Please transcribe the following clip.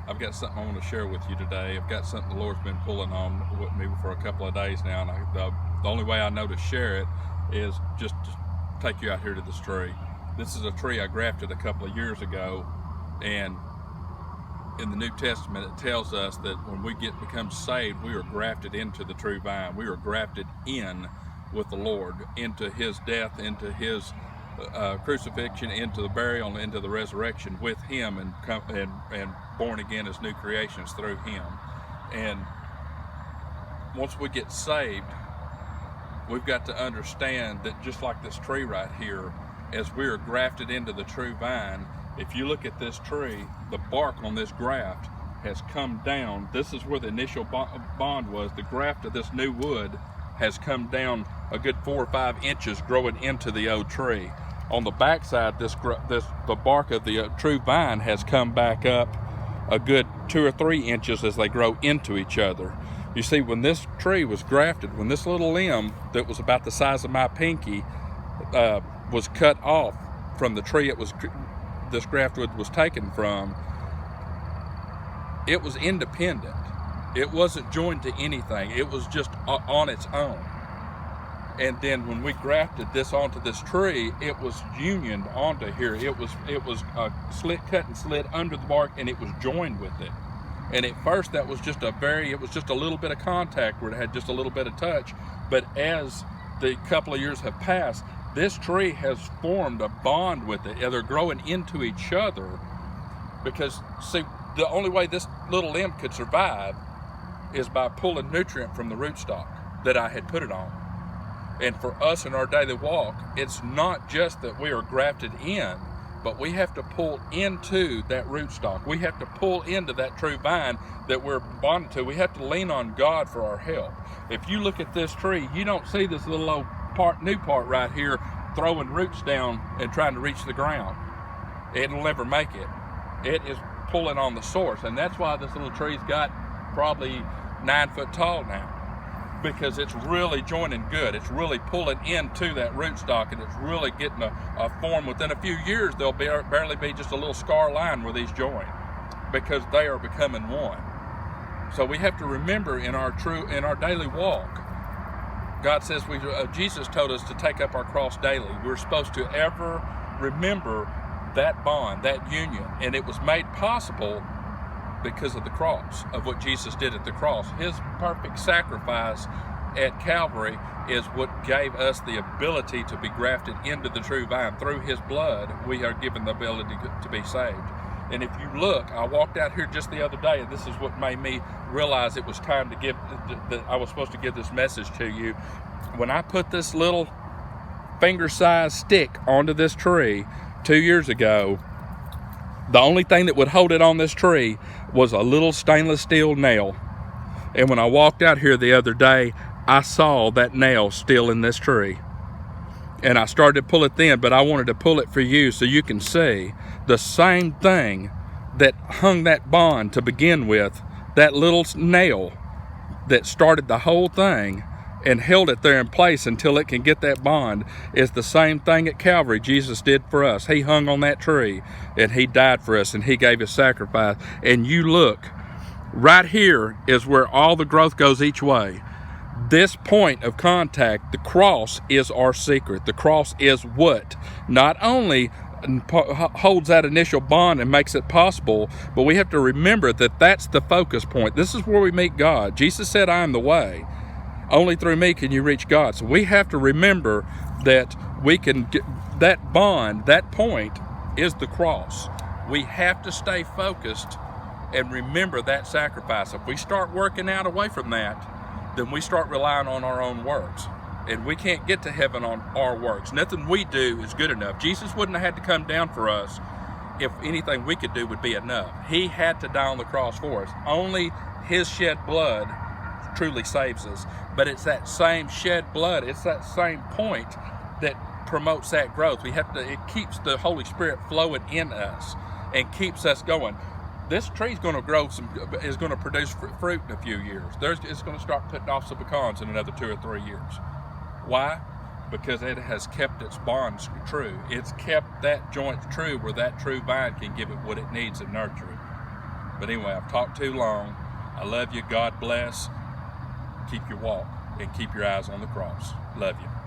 I've got something I want to share with you today. I've got something the Lord's been pulling on with me for a couple of days now, and the only way I know to share it is just to take you out here to this tree. This is a tree I grafted a couple of years ago, and in the New Testament it tells us that when we become saved, we are grafted into the true vine. We are grafted in with the Lord, into His death, into His crucifixion, into the burial, and into the resurrection with Him, and born again as new creations through Him. And once we get saved, we've got to understand that just like this tree right here, as we are grafted into the true vine, if you look at this tree, the bark on this graft has come down. This is where the initial bond was. The graft of this new wood has come down a good 4 or 5 inches, growing into the old tree. On the backside, the bark of the true vine has come back up a good 2 or 3 inches as they grow into each other. You see, when this tree was grafted, when this little limb that was about the size of my pinky was cut off from the tree this graftwood was taken from, it was independent. It wasn't joined to anything. It was just on its own. And then when we grafted this onto this tree, it was unioned onto here. It was cut and slid under the bark, and it was joined with it. And at first it was just a little bit of contact where it had just a little bit of touch. But as the couple of years have passed, this tree has formed a bond with it. They're growing into each other because, see, the only way this little limb could survive is by pulling nutrient from the rootstock that I had put it on. And for us in our daily walk, it's not just that we are grafted in, but we have to pull into that rootstock. We have to pull into that true vine that we're bonded to. We have to lean on God for our help. If you look at this tree, you don't see this little old new part right here throwing roots down and trying to reach the ground. It'll never make it. It is pulling on the source, and that's why this little tree's got probably 9 foot tall now, because it's really joining good. It's really pulling into that rootstock, and it's really getting a form. Within a few years, there'll barely be just a little scar line where these join, because they are becoming one. So we have to remember in our daily walk, God says Jesus told us to take up our cross daily. We're supposed to ever remember that bond, that union, and it was made possible because of the cross, of what Jesus did at the cross. His perfect sacrifice at Calvary is what gave us the ability to be grafted into the true vine. Through His blood, we are given the ability to be saved. And if you look, I walked out here just the other day, and this is what made me realize it was time to that I was supposed to give this message to you. When I put this little finger-sized stick onto this tree 2 years ago, the only thing that would hold it on this tree was a little stainless steel nail. And when I walked out here the other day, I saw that nail still in this tree. And I started to pull it then, but I wanted to pull it for you so you can see the same thing that hung that bond to begin with, that little nail that started the whole thing and held it there in place until it can get that bond, is the same thing at Calvary Jesus did for us. He hung on that tree and He died for us, and He gave His sacrifice. And you look, right here is where all the growth goes each way. This point of contact, the cross, is our secret. The cross is what not only holds that initial bond and makes it possible, but we have to remember that that's the focus point. This is where we meet God. Jesus said, I am the way. Only through me can you reach God. So we have to remember that we can get that bond, that point is the cross. We have to stay focused and remember that sacrifice. If we start working out away from that, then we start relying on our own works. And we can't get to heaven on our works. Nothing we do is good enough. Jesus wouldn't have had to come down for us if anything we could do would be enough. He had to die on the cross for us. Only His shed blood truly saves us. But it's that same shed blood, it's that same point that promotes that growth. It keeps the Holy Spirit flowing in us and keeps us going. This tree is going to is going to produce fruit in a few years. It's going to start putting off some pecans in another 2 or 3 years. Why? Because it has kept its bonds true. It's kept that joint true where that true vine can give it what it needs and nurture it. But anyway, I've talked too long. I love you. God bless. Keep your walk and keep your eyes on the cross. Love you.